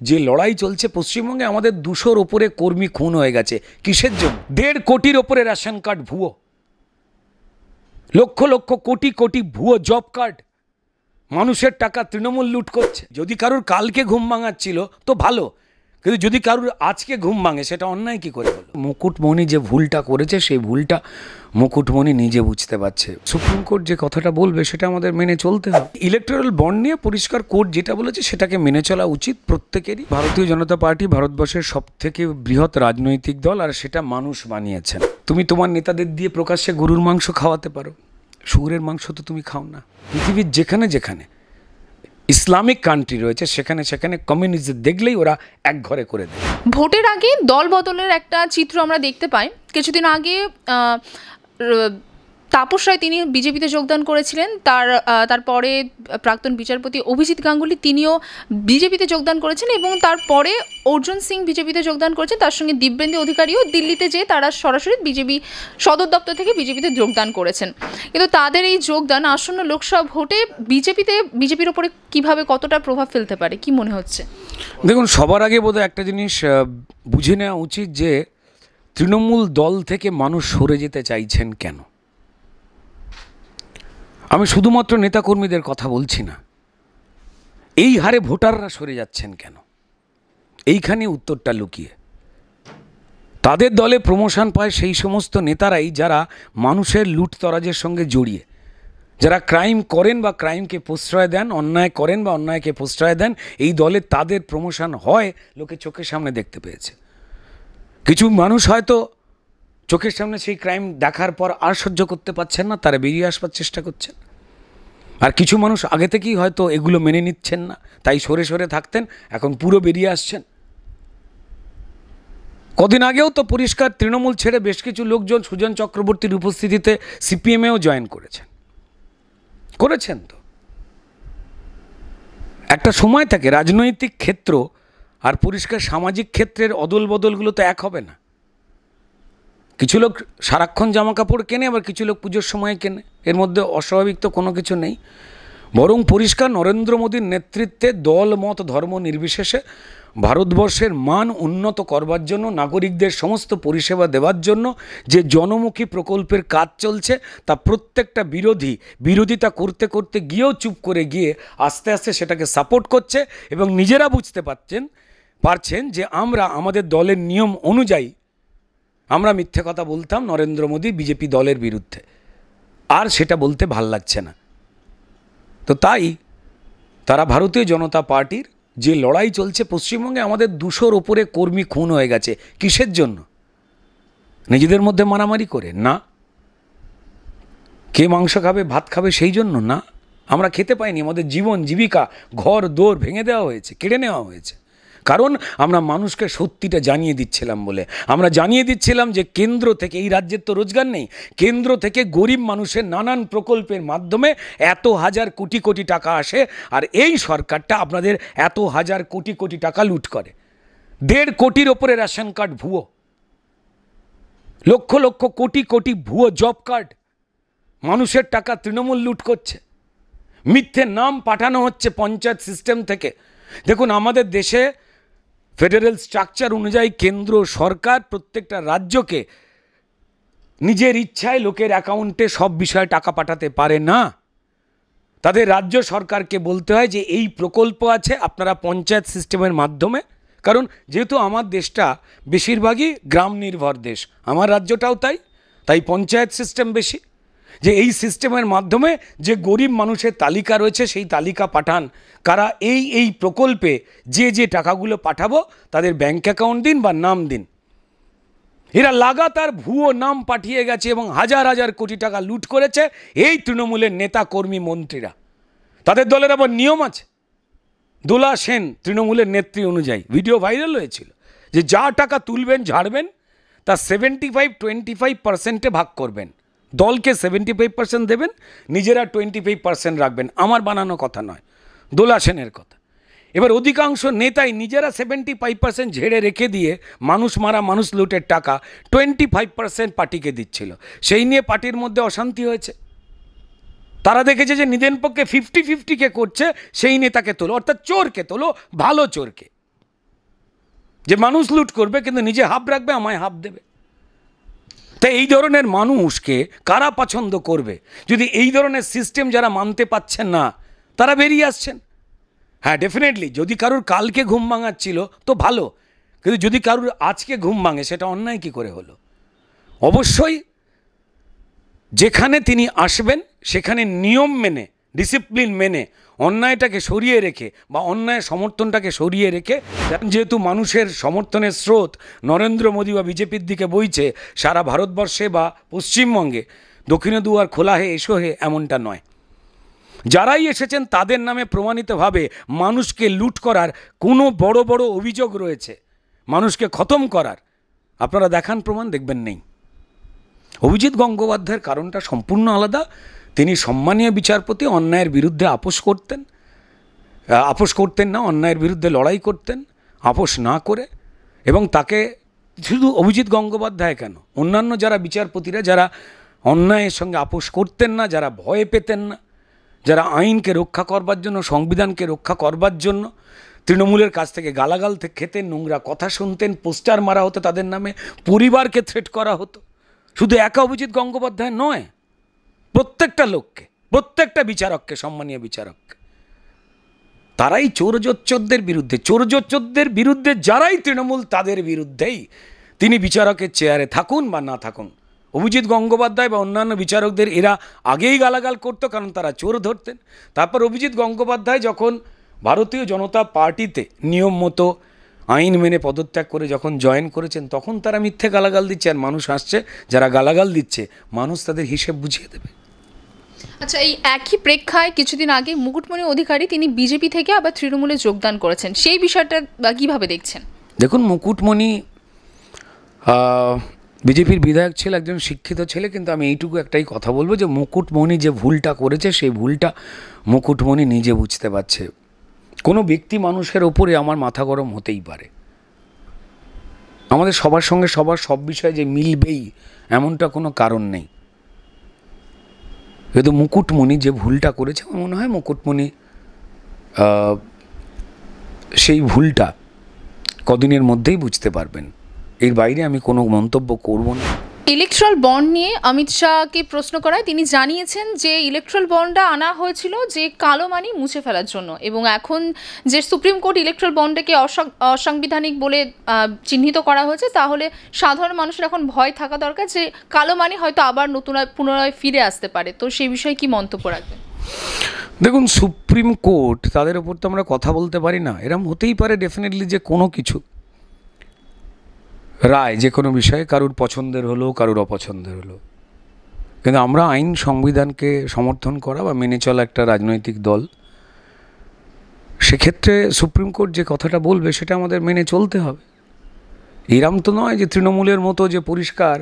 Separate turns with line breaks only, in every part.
যে লড়াই চলছে পশ্চিমবঙ্গে, আমাদের 200-র ওপরে কর্মী খুন হয়ে গেছে। কিসের জন্য? 1.5 কোটির ওপরে রেশন কার্ড ভুয়ো, লক্ষ লক্ষ কোটি কোটি ভুয়ো জব কার্ড, মানুষের টাকা তৃণমূল লুট করছে। যদি কারুর কালকে ঘুম ভাঙাচ্ছিল তো ভালো, কিন্তু যদি কারুর আজকে ঘুম ভাঙে সেটা অন্যায় কি করে হলো? মুকুটমণি যে ভুলটা করেছে সেই ভুলটা মুকুটমণি নিজে বুঝতে পারছে। সুপ্রিম কোর্ট যে কথাটা বলবে সেটা আমাদের মেনে চলতে হবে। ইলেকটোরাল বন্ড নিয়ে পরিষ্কার কোর্ট যেটা বলেছে সেটাকে মেনে চলা উচিত প্রত্যেকেরই। ভারতীয় জনতা পার্টি ভারতবর্ষের সবথেকে বৃহৎ রাজনৈতিক দল, আর সেটা মানুষ বানিয়েছেন। তুমি তোমার নেতাদের দিয়ে প্রকাশ্যে গরুর মাংস খাওয়াতে পারো, শুয়োরের মাংস তো তুমি খাও না। পৃথিবীর যেখানে যেখানে ইসলামিক কান্ট্রি রয়েছে সেখানে সেখানে কমিউনিজম দেখলেই ওরা এক ঘরে করে দেয়।
ভোটের আগে দল বদলের একটা চিত্র আমরা দেখতে পাই। কিছুদিন আগে তাপস রায় তিনি বিজেপিতে যোগদান করেছিলেন, তারপরে প্রাক্তন বিচারপতি অভিজিৎ গাঙ্গুলি তিনিও বিজেপিতে যোগদান করেছেন, এবং তারপরে অর্জুন সিং বিজেপিতে যোগদান করেছেন। তার সঙ্গে দিব্যেন্দু অধিকারীও দিল্লিতে যেয়ে তারা সরাসরি বিজেপি সদর দপ্তর থেকে বিজেপিতে যোগদান করেছেন। কিন্তু তাদের এই যোগদান আসন্ন লোকসভা ভোটে বিজেপির ওপরে কিভাবে কতটা প্রভাব ফেলতে পারে কি মনে হচ্ছে?
দেখুন, সবার আগে বোধহয় একটা জিনিস বুঝে নেওয়া উচিত যে তৃণমূল দল থেকে মানুষ সরে যেতে চাইছেন কেন। আমি শুধুমাত্র নেতাকর্মীদের কথা বলছি না, এই হারে ভোটাররা সরে যাচ্ছেন কেন, এইখানে উত্তরটা লুকিয়ে। তাদের দলে প্রমোশন পায় সেই সমস্ত নেতারাই যারা মানুষের লুটতরাজের সঙ্গে জড়িয়ে, যারা ক্রাইম করেন বা ক্রাইমকে প্রশ্রয় দেন, অন্যায় করেন বা অন্যায়কে প্রশ্রয় দেন। এই দলে তাদের প্রমোশন হয়, লোকে চোখের সামনে দেখতে পেয়েছে। কিছু মানুষ হয়তো চোখের সামনে সেই ক্রাইম দেখার পর আর সহ্য করতে পারছেন না, তারা বেরিয়ে আসবার চেষ্টা করছেন। আর কিছু মানুষ আগে থেকেই হয়তো এগুলো মেনে নিচ্ছেন না, তাই সরে সরে থাকতেন, এখন পুরো বেরিয়ে আসছেন। কদিন আগেও তো পরিষ্কার তৃণমূল ছেড়ে বেশ কিছু লোকজন সুজন চক্রবর্তীর উপস্থিতিতে সিপিএমেও জয়েন করেছেন। তো একটা সময় থাকে রাজনৈতিক ক্ষেত্র আর পরিষ্কার সামাজিক ক্ষেত্রের অদল বদলগুলো তো এক হবে না। কিছু লোক সারাক্ষণ জামা কাপড় কেনে, আবার কিছু লোক পুজোর সময় কেনে, এর মধ্যে অস্বাভাবিক তো কোনো কিছু নেই। বরং পরিষ্কার নরেন্দ্র মোদীর নেতৃত্বে দল মত ধর্ম নির্বিশেষে ভারতবর্ষের মান উন্নত করবার জন্য, নাগরিকদের সমস্ত পরিষেবা দেওয়ার জন্য যে জনমুখী প্রকল্পের কাজ চলছে, তা প্রত্যেকটা বিরোধিতা করতে করতে গিয়েও চুপ করে গিয়ে আস্তে আস্তে সেটাকে সাপোর্ট করছে, এবং নিজেরা বুঝতে পারছেন যে আমরা আমাদের দলের নিয়ম অনুযায়ী আমরা মিথ্যে কথা বলতাম নরেন্দ্র মোদী বিজেপি দলের বিরুদ্ধে, আর সেটা বলতে ভাল লাগছে না। তো তাই তারা ভারতীয় জনতা পার্টির যে লড়াই চলছে পশ্চিমবঙ্গে, আমাদের 200-র ওপরে কর্মী খুন হয়ে গেছে। কিসের জন্য? নিজেদের মধ্যে মারামারি করে না, কে মাংস খাবে ভাত খাবে সেই জন্য না। আমরা খেতে পাইনি, আমাদের জীবন জীবিকা ঘর দোর ভেঙে দেওয়া হয়েছে, কেড়ে নেওয়া হয়েছে, কারণ আমরা মানুষকে সত্যিটা জানিয়ে দিচ্ছিলাম বলে। আমরা জানিয়ে দিচ্ছিলাম যে কেন্দ্র থেকে, এই রাজ্যের তো রোজগার নেই, কেন্দ্র থেকে গরিব মানুষের নানান প্রকল্পের মাধ্যমে এত হাজার কোটি কোটি টাকা আসে, আর এই সরকারটা আপনাদের এত হাজার কোটি কোটি টাকা লুট করে। 1.5 কোটির ওপরে রেশন কার্ড ভুয়ো, লক্ষ লক্ষ কোটি কোটি ভুয়ো জব কার্ড, মানুষের টাকা তৃণমূল লুট করছে। মিথ্যে নাম পাঠানো হচ্ছে পঞ্চায়েত সিস্টেম থেকে। দেখুন, আমাদের দেশে ফেডারেল স্ট্রাকচার অনুযায়ী কেন্দ্র সরকার প্রত্যেকটা রাজ্যকে নিজের ইচ্ছায় লোকের অ্যাকাউন্টে সব বিষয়ে টাকা পাঠাতে পারে না। তাদের রাজ্য সরকারকে বলতে হয় যে এই প্রকল্প আছে, আপনারা পঞ্চায়েত সিস্টেমের মাধ্যমে, কারণ যেহেতু আমার দেশটা বেশিরভাগই গ্রাম নির্ভর দেশ, আমার রাজ্যটাও তাই পঞ্চায়েত সিস্টেম বেশি, যে এই সিস্টেমের মাধ্যমে যে গরিব মানুষের তালিকা রয়েছে সেই তালিকা পাঠান, কারা এই প্রকল্পে যে টাকাগুলো পাঠাবো তাদের ব্যাঙ্ক অ্যাকাউন্ট দিন বা নাম দিন। এরা লাগাতার ভুয়ো নাম পাঠিয়ে গেছে এবং হাজার হাজার কোটি টাকা লুট করেছে এই তৃণমূলের নেতা কর্মী মন্ত্রীরা। তাদের দলের আবার নিয়ম আছে। দোলা সেন তৃণমূলের নেত্রী অনুযায়ী ভিডিও ভাইরাল হয়েছিল যে যা টাকা তুলবেন ঝাড়বেন তা 75-25% ভাগ করবেন, দলকে 75% দেবেন, নিজেরা 25% রাখবেন। আমার বানানো কথা নয়, দোলা সেনের কথা। এবার অধিকাংশ নেতাই নিজেরা 75% ঝেড়ে রেখে দিয়ে মানুষ মারা মানুষ লুটের টাকা 25% পার্টিকে দিচ্ছিল। সেই নিয়ে পার্টির মধ্যে অশান্তি হয়েছে। তারা দেখেছে যে নিজের পক্ষে 50-50 কে করছে, সেই নেতাকে তোলো, অর্থাৎ চোরকে তোলো, ভালো চোরকে। যে মানুষ লুট করবে কিন্তু নিজে হাফ রাখবে, আমায় হাফ দেবে। তাই এই ধরনের মানুষকে কারা পছন্দ করবে? যদি এই ধরনের সিস্টেম যারা মানতে পাচ্ছেন না তারা বেরিয়ে আসছেন। হ্যাঁ, ডেফিনেটলি যদি কারুর কালকে ঘুম ভাঙাচ্ছিল তো ভালো, কিন্তু যদি কারুর আজকে ঘুম ভাঙে সেটা অন্যায় কী করে হলো? অবশ্যই যেখানে তিনি আসবেন সেখানে নিয়ম মেনে, ডিসিপ্লিন মেনে, অন্যায়টাকে সরিয়ে রেখে বা অন্যায় সমর্থনটাকে সরিয়ে রেখে, যেহেতু মানুষের সমর্থনের স্রোত নরেন্দ্র মোদী বা বিজেপির দিকে বইছে সারা ভারতবর্ষে বা পশ্চিমবঙ্গে, দক্ষিণে দুয়ার খোলা হে এসো হে এমনটা নয়। যারাই এসেছেন তাদের নামে প্রমাণিতভাবে মানুষকে লুট করার কোনো বড় বড় অভিযোগ রয়েছে, মানুষকে খতম করার। আপনারা দেখান প্রমাণ, দেখবেন নেই। অভিজিৎ গঙ্গোপাধ্যায়ের কারণটা সম্পূর্ণ আলাদা। তিনি সম্মানীয় বিচারপতি, অন্যায়ের বিরুদ্ধে আপোষ করতেন না, অন্যায়ের বিরুদ্ধে লড়াই করতেন আপোষ না করে। এবং তাকে শুধু অভিজিৎ গঙ্গোপাধ্যায় কেন, অন্যান্য যারা বিচারপতিরা যারা অন্যায়ের সঙ্গে আপোষ করতেন না, যারা ভয় পেতেন না, যারা আইনকে রক্ষা করবার জন্য, সংবিধানকে রক্ষা করবার জন্য তৃণমূলের কাছ থেকে গালাগাল খেতেন, নোংরা কথা শুনতেন, পোস্টার মারা হতো তাদের নামে, পরিবারকে থ্রেট করা হতো। শুধু একা অভিজিৎ গঙ্গোপাধ্যায় নয়, প্রত্যেকটা লোককে, প্রত্যেকটা বিচারককে, সম্মানীয় বিচারককে। তারাই চোরজোচ্চোরদের বিরুদ্ধে যারাই তৃণমূল তাদের বিরুদ্ধেই তিনি বিচারকের চেয়ারে থাকুন বা না থাকুন। অভিজিৎ গঙ্গোপাধ্যায় বা অন্যান্য বিচারকদের এরা আগেই গালাগাল করতো, কারণ তারা চোর ধরতেন। তারপর অভিজিৎ গঙ্গোপাধ্যায় যখন ভারতীয় জনতা পার্টিতে নিয়ম মতো আইন মেনে পদত্যাগ করে যখন জয়েন করেছেন, তখন তারা মিথ্যে গালাগাল দিচ্ছে, আর মানুষ আসছে, যারা গালাগাল দিচ্ছে মানুষ তাদের হিসেব বুঝিয়ে দেবে।
আচ্ছা, এই একই প্রেক্ষায় কিছুদিন আগে মুকুটমণি অধিকারী তিনি বিজেপি থেকে আবার তৃণমূলে যোগদান করেছেন, সেই বিষয়টা কিভাবে দেখছেন?
দেখুন, মুকুটমণি বিজেপির বিধায়ক ছিল, একজন শিক্ষিত ছেলে, কিন্তু আমি এইটুকু একটাই কথা বলবো যে মুকুটমণি যে ভুলটা করেছে সেই ভুলটা মুকুটমণি নিজে বুঝতে পারছে। কোনো ব্যক্তি মানুষের ওপরে আমার মাথা গরম হতেই পারে, আমাদের সবার সঙ্গে সবার সব বিষয়ে যে মিলবেই এমনটা কোনো কারণ নেই। কিন্তু মুকুটমণি যে ভুলটা করেছে, আমার মনে হয় মুকুটমণি সেই ভুলটা কদিনের মধ্যেই বুঝতে পারবেন। এর বাইরে আমি কোনো মন্তব্য করব না।
ইলেকট্রাল বন্ড নিয়ে অমিত শাহকে প্রশ্ন করায় তিনি জানিয়েছেন যে ইলেকট্রাল বন্ডটা আনা হয়েছিল যে কালো মানি মুছে ফেলার জন্য, এবং এখন যে সুপ্রিম কোর্ট ইলেকট্রাল বন্ডটাকে অসাংবিধানিক বলে চিহ্নিত করা হয়েছে, তাহলে সাধারণ মানুষের এখন ভয় থাকা দরকার যে কালো মানি হয়তো আবার পুনরায় ফিরে আসতে পারে। তো সেই বিষয়ে কি মন্তব্য রাখবেন?
দেখুন, সুপ্রিম কোর্ট, তাদের ওপর তো আমরা কথা বলতে পারি না। এরম হতেই পারে ডেফিনেটলি যে কোনো কিছু রায় যে কোনো বিষয়ে কারুর পছন্দের হলো, কারুর অপছন্দের হলো, কিন্তু আমরা আইন সংবিধানকে সমর্থন করা বা মেনে চলা একটা রাজনৈতিক দল, সেক্ষেত্রে সুপ্রিম কোর্ট যে কথাটা বলবে সেটা আমাদের মেনে চলতে হবে। এরম তো নয় যে তৃণমূলের মতো যে পরিষ্কার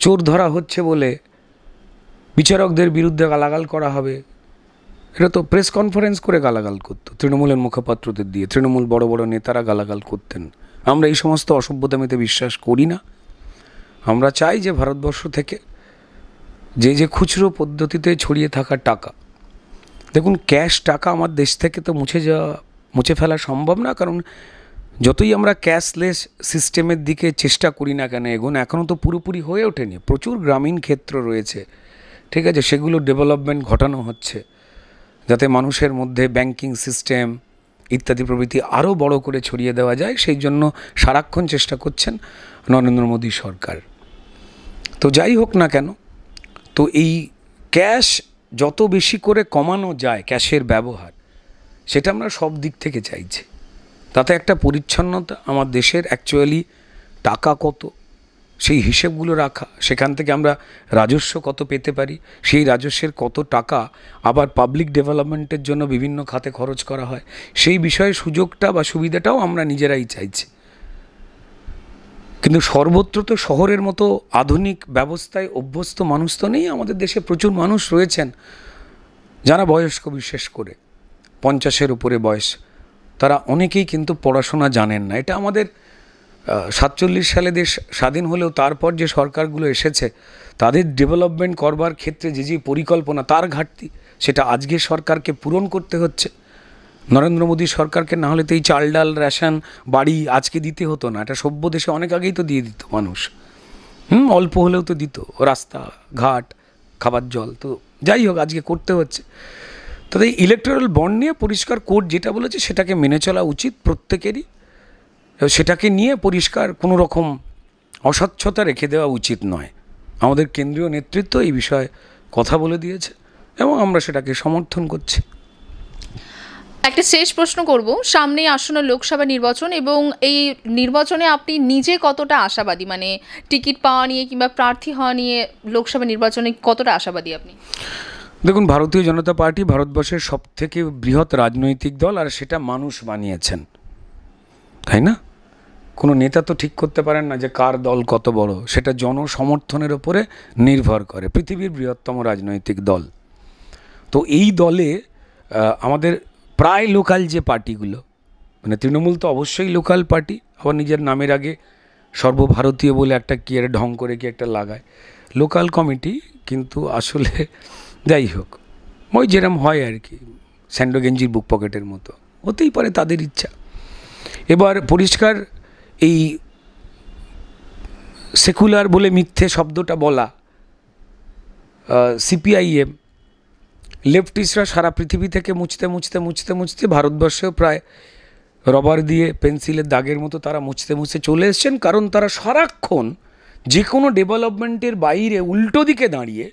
চোর ধরা হচ্ছে বলে বিচারকদের বিরুদ্ধে গালাগাল করা হবে। এটা তো প্রেস কনফারেন্স করে গালাগাল করতো তৃণমূলের মুখপাত্রদের দিয়ে, তৃণমূল বড় বড় নেতারা গালাগাল করতেন। আমরা এই সমস্ত অসভ্যতামিতে বিশ্বাস করি না। আমরা চাই যে ভারতবর্ষ থেকে যে খুচরো পদ্ধতিতে ছড়িয়ে থাকা টাকা, দেখুন ক্যাশ টাকা আমার দেশ থেকে তো মুছে ফেলা সম্ভব না, কারণ যতই আমরা ক্যাশলেস সিস্টেমের দিকে চেষ্টা করি না কেন এখনও তো পুরোপুরি হয়ে ওঠেনি। প্রচুর গ্রামীণ ক্ষেত্র রয়েছে, ঠিক আছে, সেগুলো ডেভেলপমেন্ট ঘটানো হচ্ছে যাতে মানুষের মধ্যে ব্যাংকিং সিস্টেম ইত্যাদি প্রভৃতি আরও বড় করে ছড়িয়ে দেওয়া যায়। সেই জন্য সারাক্ষণ চেষ্টা করছেন নরেন্দ্র মোদী সরকার। তো যাই হোক না কেন, তো এই ক্যাশ যত বেশি করে কমানো যায়, ক্যাশের ব্যবহার, সেটা আমরা সব দিক থেকে চাইছি। তাতে একটা পরিচ্ছন্নতা, আমার দেশের অ্যাকচুয়ালি টাকা কত সেই হিসেবগুলো রাখা, সেখান থেকে আমরা রাজস্ব কত পেতে পারি, সেই রাজস্বের কত টাকা আবার পাবলিক ডেভেলপমেন্টের জন্য বিভিন্ন খাতে খরচ করা হয়, সেই বিষয়ে সুযোগটা বা সুবিধাটাও আমরা নিজেরাই চাইছি। কিন্তু সর্বত্র তো শহরের মতো আধুনিক ব্যবস্থায় অভ্যস্ত মানুষ তো নেই। আমাদের দেশে প্রচুর মানুষ রয়েছেন যারা বয়স্ক, বিশেষ করে 50-এর উপরে বয়স, তারা অনেকেই কিন্তু পড়াশোনা জানেন না। এটা আমাদের 47 সালে দেশ স্বাধীন হলেও তারপর যে সরকারগুলো এসেছে তাদের ডেভেলপমেন্ট করবার ক্ষেত্রে যে পরিকল্পনা, তার ঘাটতি, সেটা আজকের সরকারকে পূরণ করতে হচ্ছে। নরেন্দ্র মোদী সরকারকে না হলে তো এই চাল ডাল রেশন বাড়ি আজকে দিতে হতো না, এটা সভ্য দেশে অনেক আগেই তো দিয়ে দিত মানুষ। অল্প হলেও তো দিত, রাস্তা ঘাট খাবার জল। তো যাই হোক, আজকে করতে হচ্ছে। তবে ইলেকটোরাল বন্ড নিয়ে পরিষ্কার কোর্ট যেটা বলেছে সেটাকে মেনে চলা উচিত প্রত্যেকেরই, সেটাকে নিয়ে পরিষ্কার কোনো রকম অস্বচ্ছতা রেখে দেওয়া উচিত নয়। আমাদের কেন্দ্রীয় নেতৃত্ব এই বিষয়ে কথা বলে দিয়েছে এবং আমরা সেটাকে সমর্থন করছি।
একটা শেষ প্রশ্ন করব, সামনেই আসন্ন লোকসভা নির্বাচন এবং এই নির্বাচনে আপনি নিজে কতটা আশাবাদী, মানে টিকিট পাওয়া নিয়ে কিংবা প্রার্থী হওয়া নিয়ে লোকসভা নির্বাচনে কতটা আশাবাদী আপনি?
দেখুন, ভারতীয় জনতা পার্টি ভারতবর্ষের সবথেকে বৃহৎ রাজনৈতিক দল, আর সেটা মানুষ বানিয়েছেন, তাই না? কোনো নেতা তো ঠিক করতে পারেন না যে কার দল কত বড়, সেটা জনসমর্থনের ওপরে নির্ভর করে। পৃথিবীর বৃহত্তম রাজনৈতিক দল। তো এই দলে আমাদের প্রায় লোকাল যে পার্টিগুলো, মানে তৃণমূল তো অবশ্যই লোকাল পার্টি, আবার নিজের নামের আগে সর্বভারতীয় বলে একটা কি একটা ঢং করে কি একটা লাগায়, লোকাল কমিটি, কিন্তু আসলে যাই হোক ওই যেরম হয় আর কি, স্যান্ডো গেঞ্জির বুক পকেটের মতো, হতেই পারে তাদের ইচ্ছা। এবার পরিষ্কার এই সেকুলার বলে মিথ্যে শব্দটা বলা, সিপিআইএম লেফটিস্টরা সারা পৃথিবী থেকে মুছতে মুছতে মুছতে মুছতে ভারতবর্ষেও প্রায় রবার দিয়ে পেন্সিলের দাগের মতো তারা মুছতে মুছতে চলে এসছেন। কারণ তারা সারাক্ষণ যে কোনো ডেভেলপমেন্টের বাইরে উল্টো দিকে দাঁড়িয়ে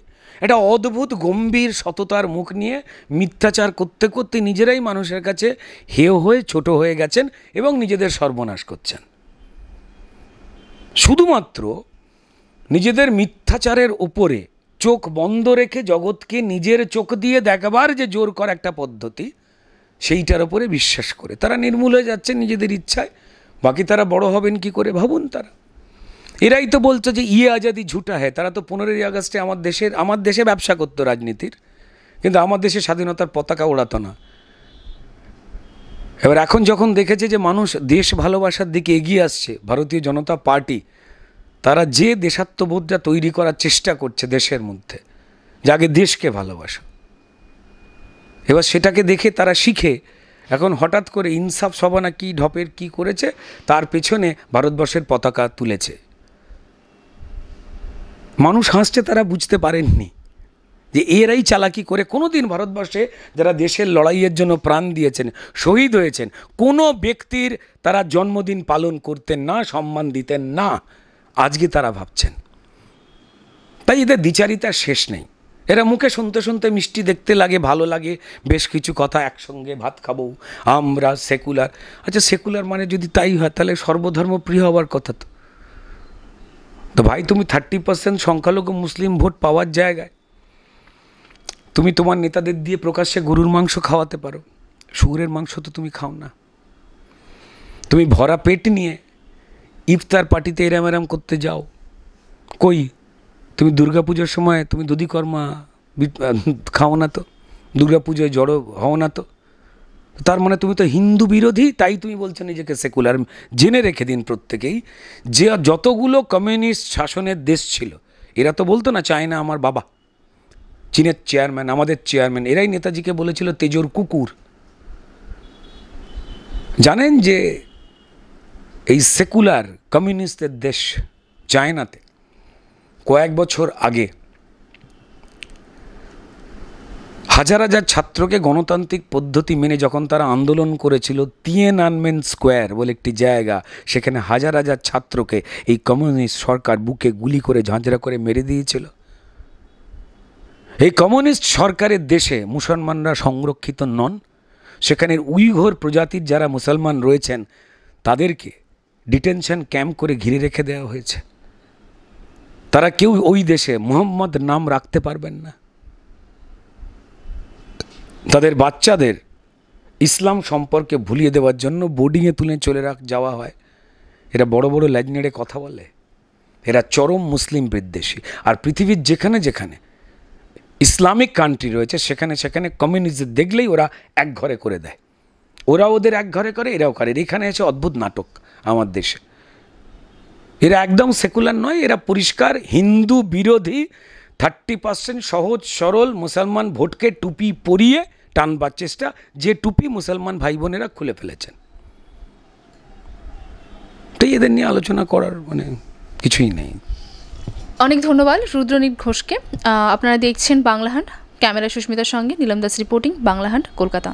একটা অদ্ভুত গম্ভীর সততার মুখ নিয়ে মিথ্যাচার করতে করতে নিজেরাই মানুষের কাছে হেয় হয়ে ছোট হয়ে গেছেন এবং নিজেদের সর্বনাশ করছেন। শুধুমাত্র নিজেদের মিথ্যাচারের ওপরে চোখ বন্ধ রেখে জগৎকে নিজের চোখ দিয়ে দেখবার যে জোর করা একটা পদ্ধতি, সেইটার ওপরে বিশ্বাস করে তারা নির্মূল হয়ে যাচ্ছে নিজেদের ইচ্ছায়। বাকি তারা বড় হবেন কি করে ভাবুন। তারা এরাই তো বলছে যে ইয়ে আজাদি ঝুটা হ্যাঁ। তারা তো 15ই আগস্টে আমার দেশে ব্যবসা করতো রাজনীতির, কিন্তু আমার দেশে স্বাধীনতার পতাকা ওড়াতো না। এবার এখন যখন দেখেছে যে মানুষ দেশ ভালোবাসার দিকে এগিয়ে আসছে, ভারতীয় জনতা পার্টি তারা যে দেশাত্মবোধটা তৈরি করার চেষ্টা করছে দেশের মধ্যে, যে আগে দেশকে ভালোবাসো, এবার সেটাকে দেখে তারা শিখে এখন হঠাৎ করে ইনসাফ সভা না কি ঢপের কি করেছে, তার পেছনে ভারতবর্ষের পতাকা তুলেছে। মানুষ হাসছে, তারা বুঝতে পারেননি যে এরাই চালাকি করে কোনোদিন ভারতবর্ষে যারা দেশের লড়াইয়ের জন্য প্রাণ দিয়েছেন, শহীদ হয়েছেন, কোনো ব্যক্তির তারা জন্মদিন পালন করতেন না, সম্মান দিতেন না। আজকে তারা ভাবছেন, তাই এদের দ্বিচারিতার শেষ নেই। এরা মুখে শুনতে শুনতে মিষ্টি দেখতে লাগে, ভালো লাগে, বেশ কিছু কথা একসঙ্গে ভাত খাবো আমরা সেকুলার। আচ্ছা, সেকুলার মানে যদি তাই হয় তাহলে সর্বধর্ম প্রিয় হওয়ার কথা। তো ভাই, তুমি 30% সংখ্যালঘু মুসলিম ভোট পাওয়ার জায়গায় তুমি তোমার নেতাদের দিয়ে প্রকাশ্যে গরুর মাংস খাওয়াতে পারো, শুয়োরের মাংস তো তুমি খাও না। তুমি ভরা পেট নিয়ে ইফতার পার্টিতে এরাম এরাম করতে যাও। কই তুমি দুর্গাপুজোর সময় তুমি দধিকর্মা খাও না তো, দুর্গাপুজোয় জড়ো হও না তো। তার মানে তুমি তো হিন্দু বিরোধী, তাই তুমি বলছো নিজেকে সেকুলার। জেনে রেখে দিন প্রত্যেকেই, যে যতগুলো কমিউনিস্ট শাসনের দেশ ছিল এরা তো বলতো না চায়না আমার বাবা, চীনের চেয়ারম্যান আমাদের চেয়ারম্যান, এরাই নেতাজিকে বলেছিল তেজোর কুকুর। জানেন যে এই সেকুলার কমিউনিস্টদের দেশ চায়নাতে কয়েক বছর আগে হাজার হাজার ছাত্রকে গণতান্ত্রিক পদ্ধতি মেনে যখন তারা আন্দোলন করেছিল, তিয়েনানমেন স্কোয়ার বলে একটি জায়গা, সেখানে হাজার হাজার ছাত্রকে এই কমিউনিস্ট সরকার বুকে গুলি করে ঝাঁঝরা করে মেরে দিয়েছিল। এই কমিউনিস্ট সরকারের দেশে মুসলমানরা সংরক্ষিত নন। সেখানের উইঘুর প্রজাতির যারা মুসলমান রয়েছেন তাদেরকে ডিটেনশন ক্যাম্প করে ঘিরে রেখে দেওয়া হয়েছে। তারা কেউ ওই দেশে মুহাম্মদ নাম রাখতে পারবেন না। তাদের বাচ্চাদের ইসলাম সম্পর্কে ভুলিয়ে দেওয়ার জন্য বোর্ডিংয়ে তুলে যাওয়া হয়। এরা বড় বড় ল্যাজ নেড়ে কথা বলে, এরা চরম মুসলিম বিদ্বেষী। আর পৃথিবীর যেখানে যেখানে ইসলামিক কান্ট্রি রয়েছে সেখানে সেখানে কমিউনিজম দেখলেই ওরা এক ঘরে করে দেয়। ওরা ওদের এক ঘরে করে, এরাও করে। এখানে এসে অদ্ভুত নাটক আমার দেশে। এরা একদম সেকুলার নয়, এরা পরিষ্কার হিন্দু বিরোধী। 30% সহজ সরল মুসলমান ভোটকে টুপি পরিয়ে টানবার চেষ্টা, যে টুপি মুসলমান ভাই বোনেরা খুলে ফেলেছেন। তো এদের নিয়ে আলোচনা করার মানে কিছুই নেই।
অনেক ধন্যবাদ রুদ্রনীল ঘোষকে। আপনারা দেখছেন বাংলাহান্ট, ক্যামেরা সুস্মিতার সঙ্গে নীলম দাস রিপোর্টিং, বাংলাহান্ট, কলকাতা।